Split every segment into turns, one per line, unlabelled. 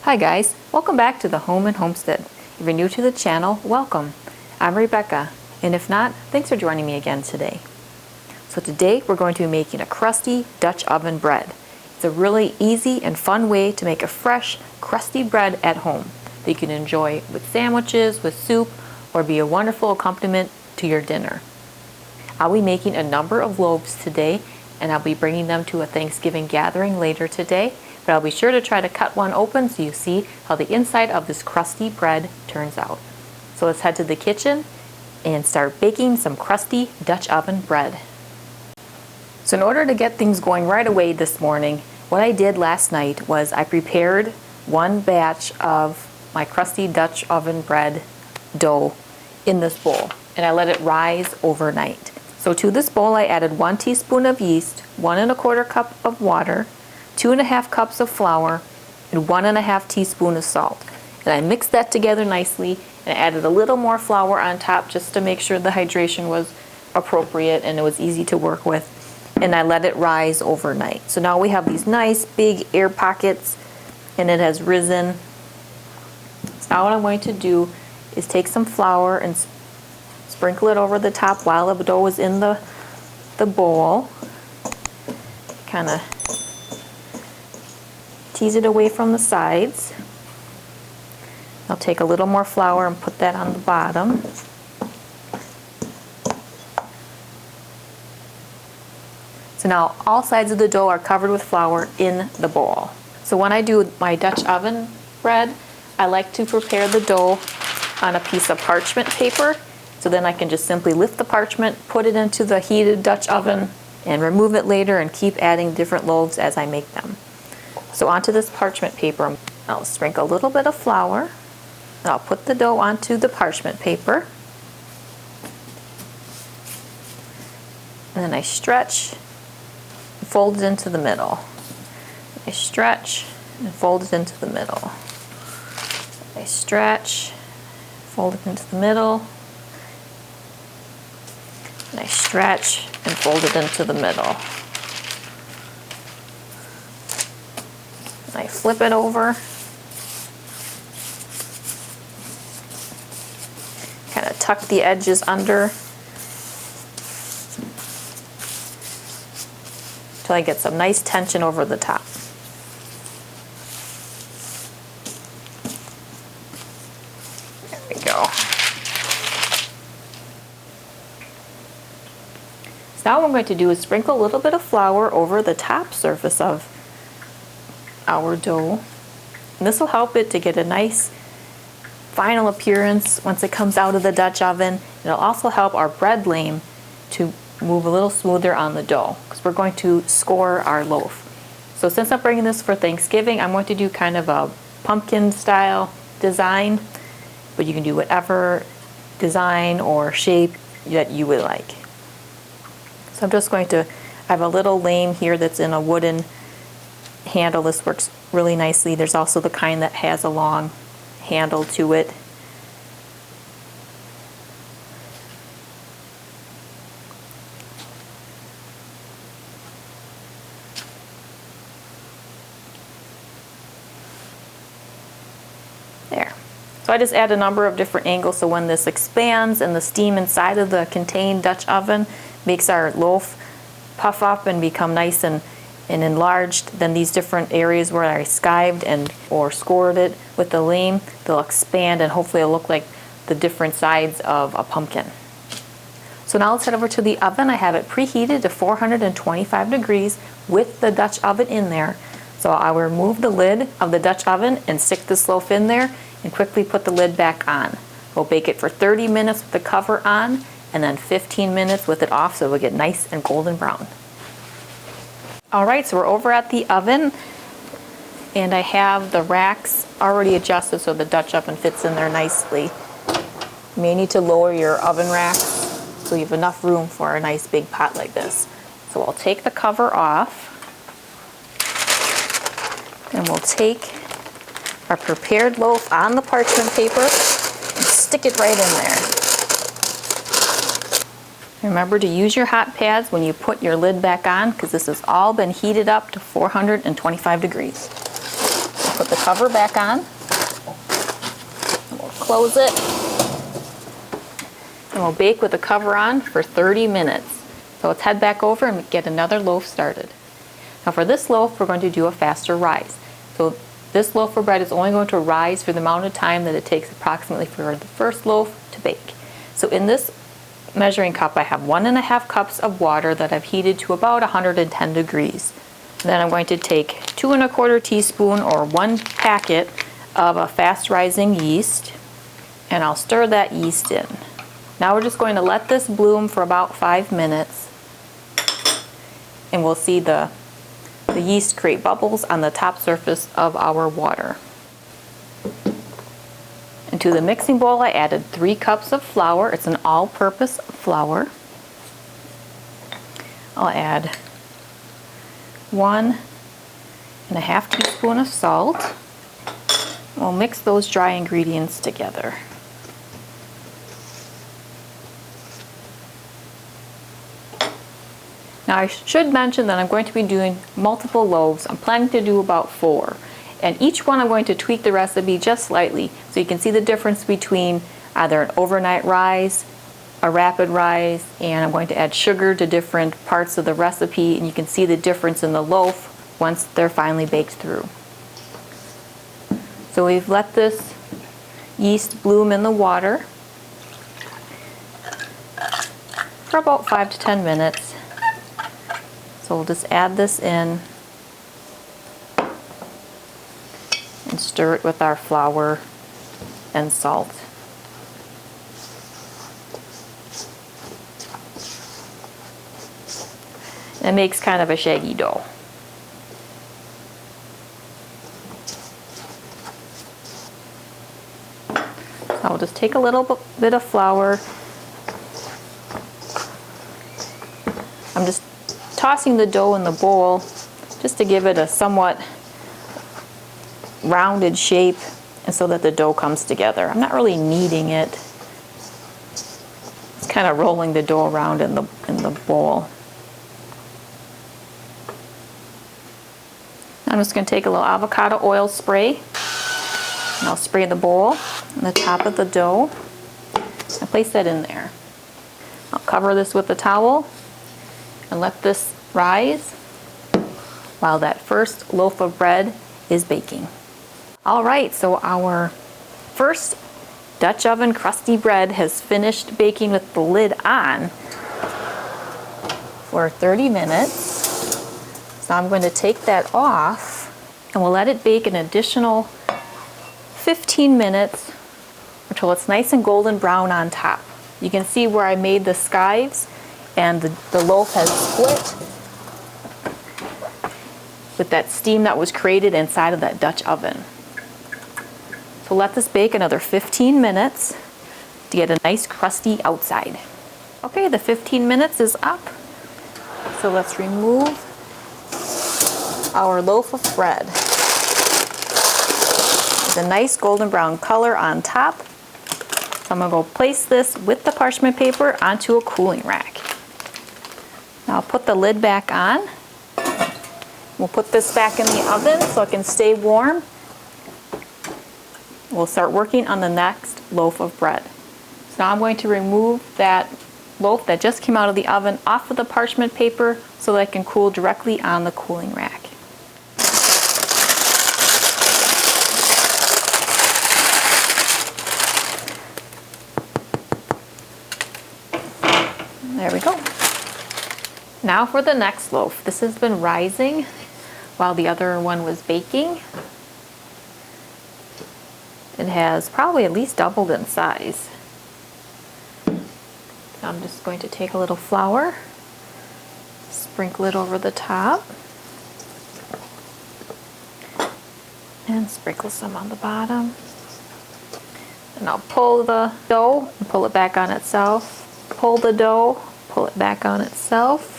Hi guys, welcome back to the Home and Homestead. If you're new to the channel, welcome. I'm Rebecca, and if not, thanks for joining me again today. So today we're going to be making a crusty Dutch oven bread. It's a really easy and fun way to make a fresh, crusty bread at home that you can enjoy with sandwiches, with soup, or be a wonderful accompaniment to your dinner. I'll be making a number of loaves today, and I'll be bringing them to a Thanksgiving gathering later today. But I'll be sure to try to cut one open so you see how the inside of this crusty bread turns out. So let's head to the kitchen and start baking some crusty Dutch oven bread. So in order to get things going right away this morning, what I did last night was I prepared one batch of my crusty Dutch oven bread dough in this bowl, and I let it rise overnight. So to this bowl I added 1 teaspoon of yeast, 1 1/4 cup of water, 2 1/2 cups of flour, and 1 1/2 teaspoon of salt. And I mixed that together nicely and added a little more flour on top just to make sure the hydration was appropriate and it was easy to work with. And I let it rise overnight. So now we have these nice big air pockets and it has risen. So now what I'm going to do is take some flour and sprinkle it over the top while the dough is in the bowl. Kind of tease it away from the sides. I'll take a little more flour and put that on the bottom. So now all sides of the dough are covered with flour in the bowl. So when I do my Dutch oven bread, I like to prepare the dough on a piece of parchment paper. So then I can just simply lift the parchment, put it into the heated Dutch oven, and remove it later and keep adding different loaves as I make them. So onto this parchment paper, I'll sprinkle a little bit of flour, and I'll put the dough onto the parchment paper. And then I stretch and fold it into the middle. I stretch and fold it into the middle. I stretch, fold it into the middle. And I stretch and fold it into the middle. And I flip it over. Kind of tuck the edges under until I get some nice tension over the top. There we go. So now what I'm going to do is sprinkle a little bit of flour over the top surface of our dough. And this will help it to get a nice final appearance once it comes out of the Dutch oven. It'll also help our bread lame to move a little smoother on the dough because we're going to score our loaf. So since I'm bringing this for Thanksgiving, I'm going to do kind of a pumpkin style design, but you can do whatever design or shape that you would like. So I'm just going to, I have a little lame here that's in a wooden handle. This works really nicely. There's also the kind that has a long handle to it. There. So I just add a number of different angles so when this expands and the steam inside of the contained Dutch oven makes our loaf puff up and become nice and enlarged, then these different areas where I skived or scored it with the lame, they'll expand and hopefully it'll look like the different sides of a pumpkin. So now let's head over to the oven. I have it preheated to 425 degrees with the Dutch oven in there. So I will remove the lid of the Dutch oven and stick this loaf in there and quickly put the lid back on. We'll bake it for 30 minutes with the cover on and then 15 minutes with it off so it'll get nice and golden brown. Alright, so we're over at the oven and I have the racks already adjusted so the Dutch oven fits in there nicely. You may need to lower your oven racks so you have enough room for a nice big pot like this. So I'll take the cover off and we'll take our prepared loaf on the parchment paper and stick it right in there. Remember to use your hot pads when you put your lid back on because this has all been heated up to 425 degrees. Put the cover back on. We'll close it. And we'll bake with the cover on for 30 minutes. So let's head back over and get another loaf started. Now for this loaf, we're going to do a faster rise. So this loaf of bread is only going to rise for the amount of time that it takes approximately for the first loaf to bake. So in this measuring cup, I have 1.5 cups of water that I've heated to about 110 degrees. Then I'm going to take 2¼ teaspoon or 1 packet of a fast rising yeast, and I'll stir that yeast in. Now we're just going to let this bloom for about 5 minutes, and we'll see the yeast create bubbles on the top surface of our water. Into the mixing bowl, I added 3 cups of flour. It's an all-purpose flour. I'll add 1.5 teaspoons of salt. We'll mix those dry ingredients together. Now I should mention that I'm going to be doing multiple loaves. I'm planning to do about 4. And each one I'm going to tweak the recipe just slightly so you can see the difference between either an overnight rise, a rapid rise, and I'm going to add sugar to different parts of the recipe, and you can see the difference in the loaf once they're finally baked through. So we've let this yeast bloom in the water for about 5 to 10 minutes. So we'll just add this in and stir it with our flour and salt. It makes kind of a shaggy dough. I'll just take a little bit of flour. I'm just tossing the dough in the bowl just to give it a somewhat rounded shape and so that the dough comes together. I'm not really kneading it. It's kind of rolling the dough around in the bowl. I'm just going to take a little avocado oil spray, and I'll spray the bowl on the top of the dough and place that in there. I'll cover this with a towel and let this rise while that first loaf of bread is baking. Alright, so our first Dutch oven crusty bread has finished baking with the lid on for 30 minutes. So I'm going to take that off and we'll let it bake an additional 15 minutes until it's nice and golden brown on top. You can see where I made the skives and the loaf has split with that steam that was created inside of that Dutch oven. So let this bake another 15 minutes to get a nice crusty outside. Okay, the 15 minutes is up. So let's remove our loaf of bread. It's a nice golden brown color on top. So I'm going to go place this with the parchment paper onto a cooling rack. Now I'll put the lid back on. We'll put this back in the oven so it can stay warm. We'll start working on the next loaf of bread. So now I'm going to remove that loaf that just came out of the oven off of the parchment paper so that it can cool directly on the cooling rack. There we go. Now for the next loaf. This has been rising while the other one was baking. It has probably at least doubled in size. I'm just going to take a little flour, sprinkle it over the top, and sprinkle some on the bottom. And I'll pull the dough and pull it back on itself. Pull the dough, pull it back on itself.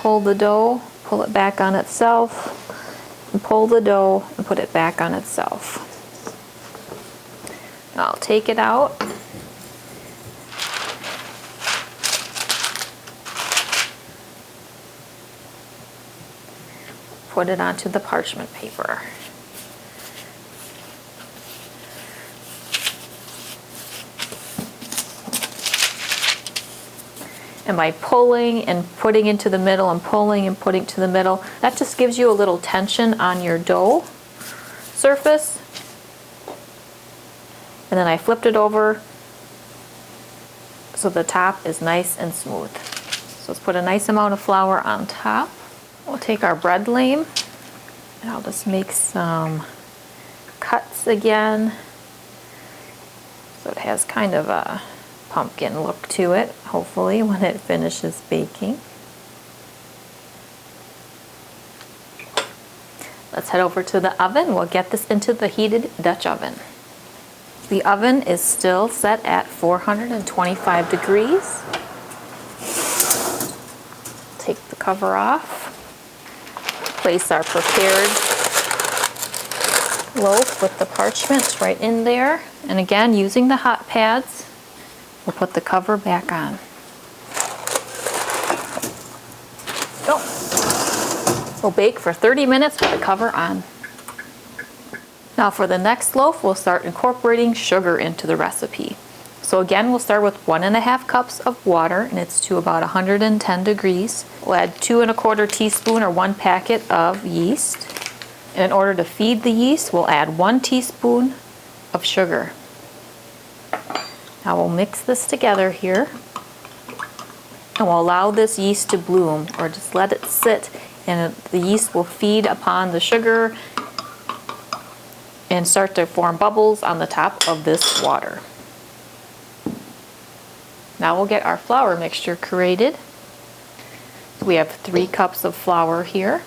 Pull the dough, pull it back on itself. And pull the dough and put it back on itself. I'll take it out. Put it onto the parchment paper. And by pulling and putting into the middle and pulling and putting to the middle, that just gives you a little tension on your dough surface. And then I flipped it over so the top is nice and smooth. So let's put a nice amount of flour on top. We'll take our bread lame and I'll just make some cuts again. So it has kind of a pumpkin look to it, hopefully, when it finishes baking. Let's head over to the oven. We'll get this into the heated Dutch oven. The oven is still set at 425 degrees. Take the cover off. Place our prepared loaf with the parchment right in there. And again, using the hot pads, we'll put the cover back on. Go. We'll bake for 30 minutes with the cover on. Now for the next loaf, we'll start incorporating sugar into the recipe. So again, we'll start with 1.5 cups of water, and it's to about 110 degrees. We'll add 2 1/4 teaspoon or 1 packet of yeast. And in order to feed the yeast, we'll add 1 teaspoon of sugar. Now we'll mix this together here, and we'll allow this yeast to bloom, or just let it sit, and the yeast will feed upon the sugar and start to form bubbles on the top of this water. Now we'll get our flour mixture created. We have 3 cups of flour here.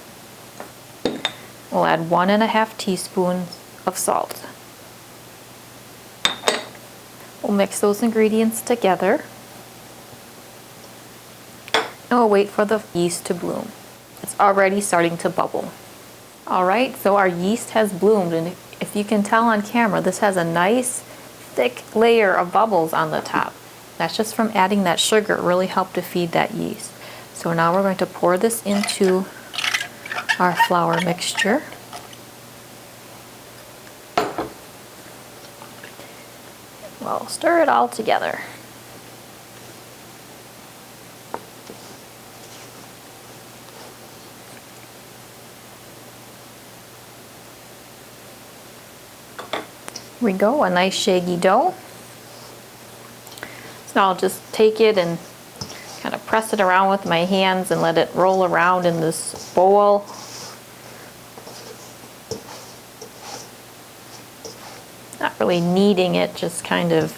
We'll add 1.5 teaspoons of salt. We'll mix those ingredients together. And we'll wait for the yeast to bloom. It's already starting to bubble. Alright, so our yeast has bloomed, and if you can tell on camera, this has a nice thick layer of bubbles on the top. That's just from adding that sugar. It really helped to feed that yeast. So now we're going to pour this into our flour mixture. We'll stir it all together. Here we go, a nice shaggy dough. So now I'll just take it and kind of press it around with my hands and let it roll around in this bowl. Not really kneading it, just kind of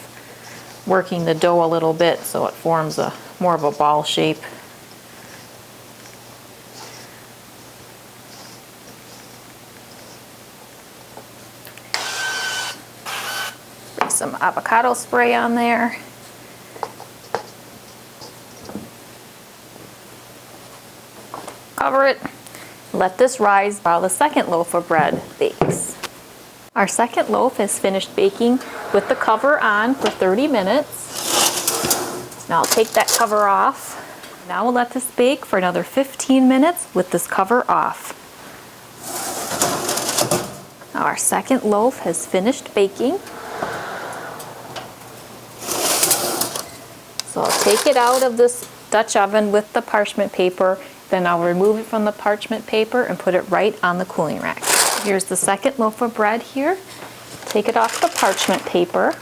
working the dough a little bit so it forms more of a ball shape. Put some avocado spray on there. Cover it. Let this rise while the second loaf of bread bakes. Our second loaf is finished baking with the cover on for 30 minutes. Now I'll take that cover off. Now we'll let this bake for another 15 minutes with this cover off. Now our second loaf has finished baking. So I'll take it out of this Dutch oven with the parchment paper. Then I'll remove it from the parchment paper and put it right on the cooling rack. Here's the second loaf of bread here. Take it off the parchment paper.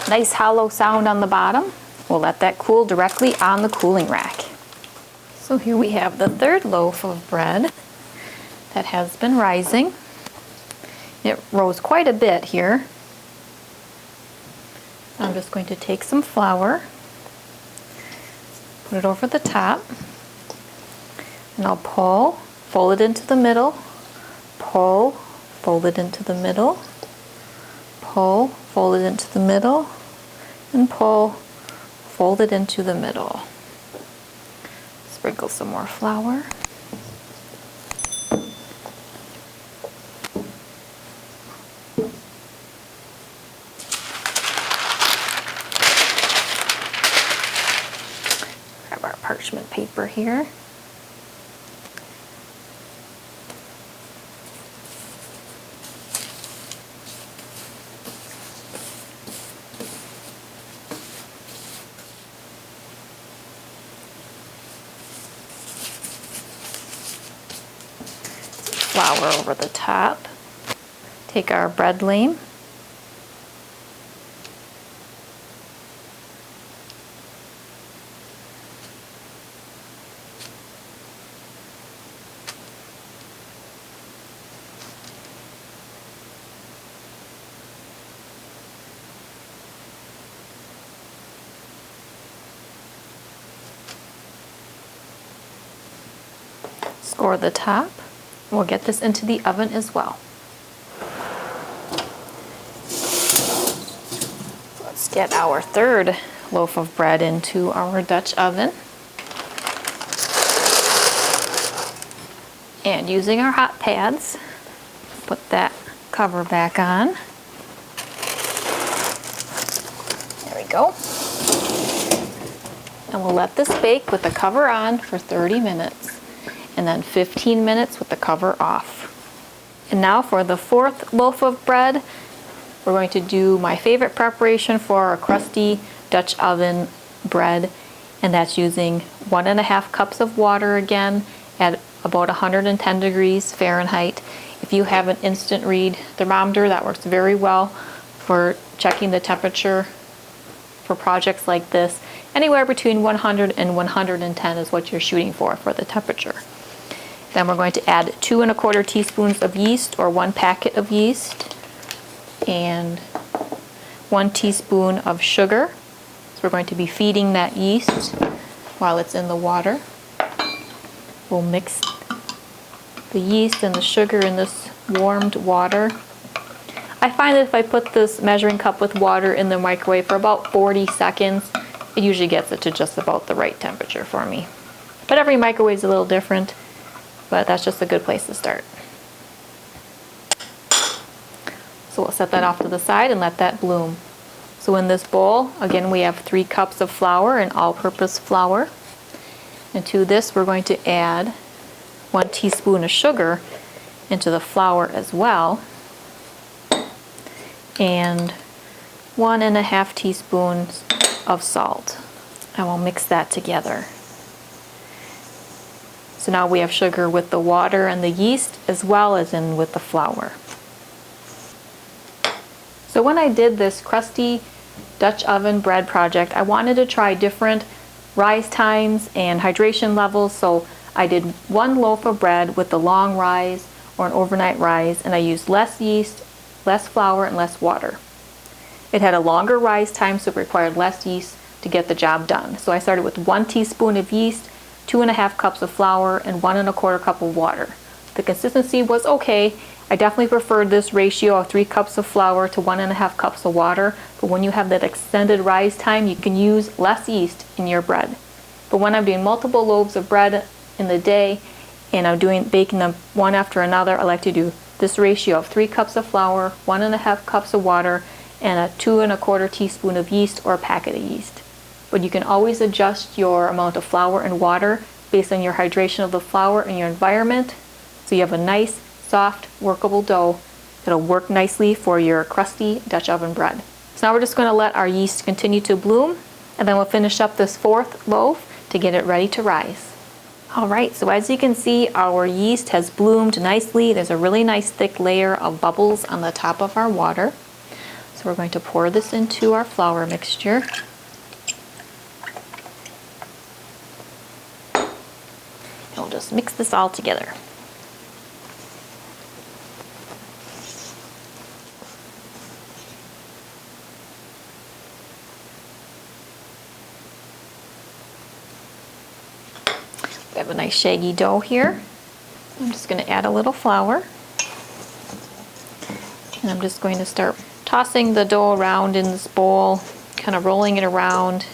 Nice hollow sound on the bottom. We'll let that cool directly on the cooling rack. So here we have the third loaf of bread that has been rising. It rose quite a bit here. I'm just going to take some flour, put it over the top, and I'll pull, fold it into the middle, pull, fold it into the middle, pull, fold it into the middle, and pull, fold it into the middle. Sprinkle some more flour. Grab our parchment paper here. flour over the top. Take our bread lame. Score the top. We'll get this into the oven as well. Let's get our third loaf of bread into our Dutch oven. And using our hot pads, put that cover back on. There we go. And we'll let this bake with the cover on for 30 minutes. And then 15 minutes with the cover off. And now for the fourth loaf of bread, we're going to do my favorite preparation for a crusty Dutch oven bread, and that's using 1.5 cups of water again at about 110 degrees Fahrenheit. If you have an instant read thermometer, that works very well for checking the temperature for projects like this. Anywhere between 100 and 110 is what you're shooting for the temperature. Then we're going to add 2¼ teaspoons of yeast, or 1 packet of yeast, and 1 teaspoon of sugar. So we're going to be feeding that yeast while it's in the water. We'll mix the yeast and the sugar in this warmed water. I find that if I put this measuring cup with water in the microwave for about 40 seconds, it usually gets it to just about the right temperature for me. But every microwave is a little different. But that's just a good place to start. So we'll set that off to the side and let that bloom. So in this bowl, again, we have 3 cups of flour, and all-purpose flour. And to this, we're going to add 1 teaspoon of sugar into the flour as well, and 1½ teaspoons of salt. And we'll mix that together. So now we have sugar with the water and the yeast, as well as in with the flour. So when I did this crusty Dutch oven bread project, I wanted to try different rise times and hydration levels. So I did 1 loaf of bread with the long rise or an overnight rise, and I used less yeast, less flour, and less water. It had a longer rise time, so it required less yeast to get the job done. So I started with 1 teaspoon of yeast, 2½ cups of flour, and 1¼ cup of water. The consistency was okay. I definitely preferred this ratio of 3 cups of flour to 1½ cups of water, but when you have that extended rise time, you can use less yeast in your bread. But when I'm doing multiple loaves of bread in the day, and I'm baking them one after another, I like to do this ratio of 3 cups of flour, 1½ cups of water, and a 2¼ teaspoon of yeast or a packet of yeast. But you can always adjust your amount of flour and water based on your hydration of the flour and your environment, so you have a nice, soft, workable dough that'll work nicely for your crusty Dutch oven bread. So now we're just going to let our yeast continue to bloom, and then we'll finish up this 4th loaf to get it ready to rise. Alright, so as you can see, our yeast has bloomed nicely. There's a really nice thick layer of bubbles on the top of our water. So we're going to pour this into our flour mixture. And we'll just mix this all together. We have a nice shaggy dough here. I'm just going to add a little flour. And I'm just going to start tossing the dough around in this bowl, kind of rolling it around.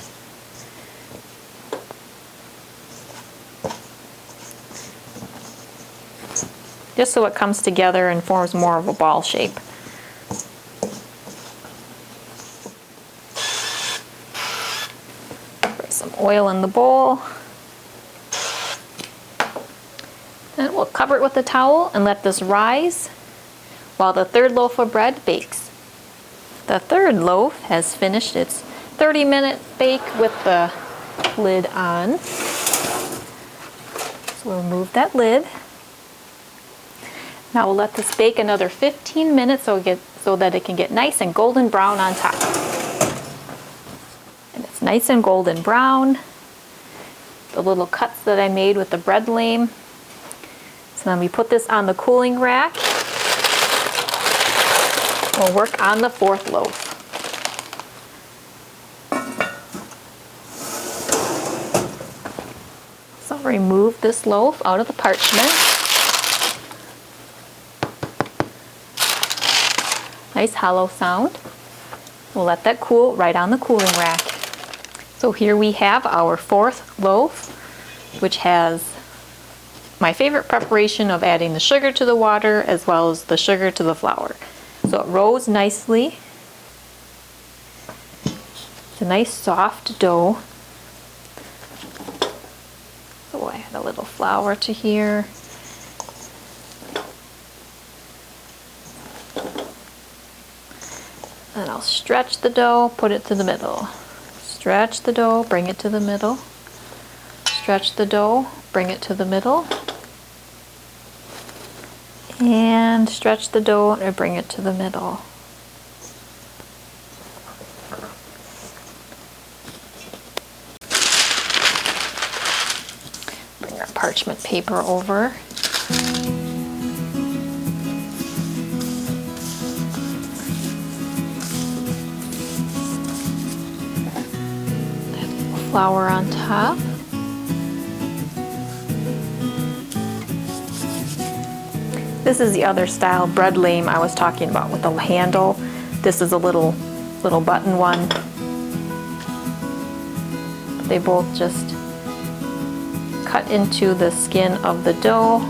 Just so it comes together and forms more of a ball shape. Put some oil in the bowl. Then we'll cover it with a towel and let this rise while the 3rd loaf of bread bakes. The 3rd loaf has finished its 30-minute bake with the lid on. So we'll remove that lid. Now we'll let this bake another 15 minutes so that it can get nice and golden brown on top. And it's nice and golden brown. The little cuts that I made with the bread lame. So then we put this on the cooling rack. We'll work on the fourth loaf. So remove this loaf out of the parchment. Nice hollow sound. We'll let that cool right on the cooling rack. So here we have our fourth loaf, which has my favorite preparation of adding the sugar to the water as well as the sugar to the flour. So it rose nicely. It's a nice soft dough. So I add a little flour to here. And I'll stretch the dough, put it to the middle. Stretch the dough, bring it to the middle. Stretch the dough, bring it to the middle. And stretch the dough and bring it to the middle. Bring our parchment paper over. Flour on top. This is the other style bread lame I was talking about with the handle. This is a little button one. They both just cut into the skin of the dough.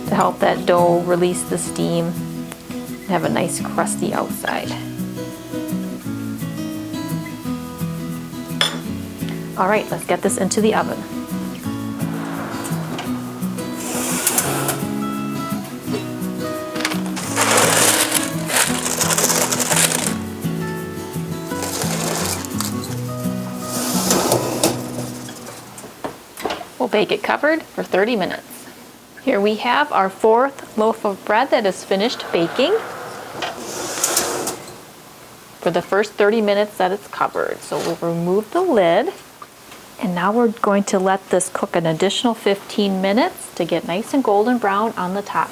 To help that dough release the steam and have a nice crusty outside. All right, let's get this into the oven. We'll bake it covered for 30 minutes. Here we have our fourth loaf of bread that is finished baking for the first 30 minutes that it's covered. So we'll remove the lid, and now we're going to let this cook an additional 15 minutes to get nice and golden brown on the top.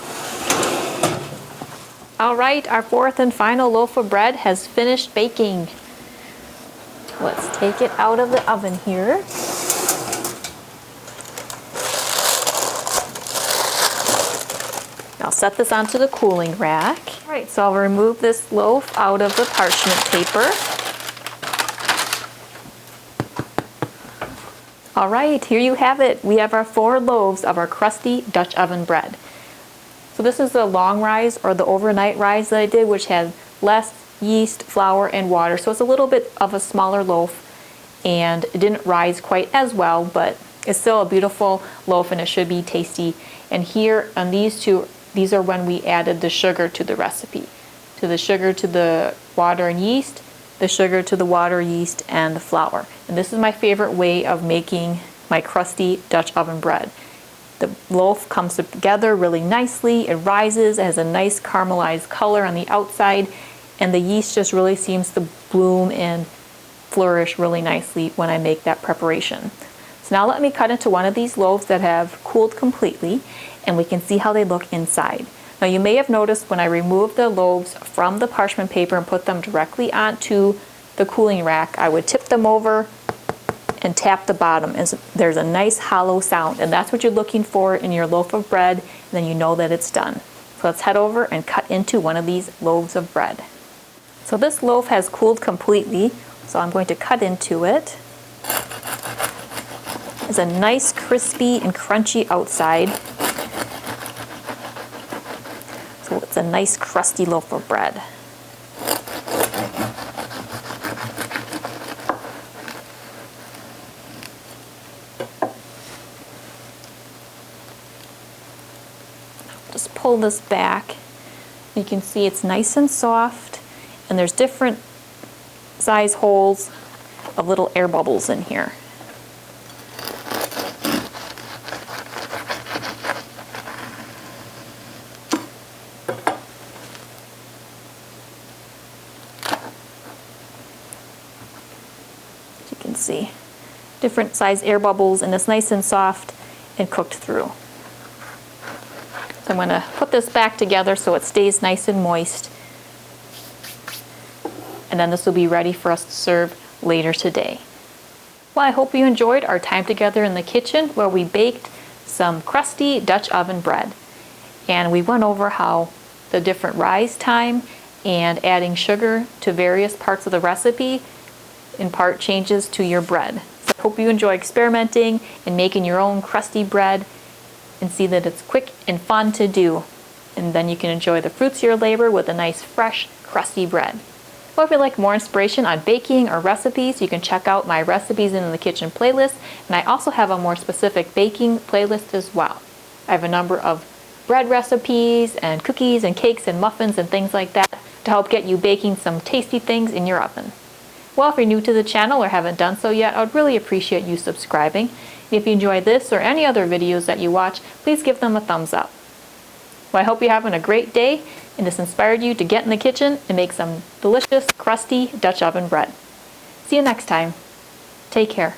All right, our fourth and final loaf of bread has finished baking. Let's take it out of the oven here. I'll set this onto the cooling rack. All right, so I'll remove this loaf out of the parchment paper. All right, here you have it. We have our 4 loaves of our crusty Dutch oven bread. So this is the long rise or the overnight rise that I did, which had less yeast, flour, and water. So it's a little bit of a smaller loaf, and it didn't rise quite as well, but it's still a beautiful loaf and it should be tasty. And here on these two, these are when we added the sugar to the recipe. To the sugar to the water and yeast, the sugar to the water, yeast, and the flour. And this is my favorite way of making my crusty Dutch oven bread. The loaf comes together really nicely, it rises, it has a nice caramelized color on the outside, and the yeast just really seems to bloom and flourish really nicely when I make that preparation. So now let me cut into one of these loaves that have cooled completely, and we can see how they look inside. Now you may have noticed when I removed the loaves from the parchment paper and put them directly onto the cooling rack, I would tip them over and tap the bottom, and there's a nice hollow sound, and that's what you're looking for in your loaf of bread, and then you know that it's done. So let's head over and cut into one of these loaves of bread. So this loaf has cooled completely, so I'm going to cut into it. It's a nice crispy and crunchy outside. So it's a nice crusty loaf of bread. Just pull this back. You can see it's nice and soft, and there's different size holes of little air bubbles in here. As you can see, different size air bubbles, and it's nice and soft and cooked through. So I'm going to put this back together so it stays nice and moist. And then this will be ready for us to serve later today. Well, I hope you enjoyed our time together in the kitchen where we baked some crusty Dutch oven bread. And we went over how the different rise time and adding sugar to various parts of the recipe in part changes to your bread. So I hope you enjoy experimenting and making your own crusty bread and see that it's quick and fun to do. And then you can enjoy the fruits of your labor with a nice fresh crusty bread. Well, if you'd like more inspiration on baking or recipes, you can check out my Recipes in the Kitchen playlist, and I also have a more specific baking playlist as well. I have a number of bread recipes and cookies and cakes and muffins and things like that to help get you baking some tasty things in your oven. Well, if you're new to the channel or haven't done so yet, I would really appreciate you subscribing. And if you enjoy this or any other videos that you watch, please give them a thumbs up. Well, I hope you're having a great day and this inspired you to get in the kitchen and make some delicious, crusty Dutch oven bread. See you next time. Take care.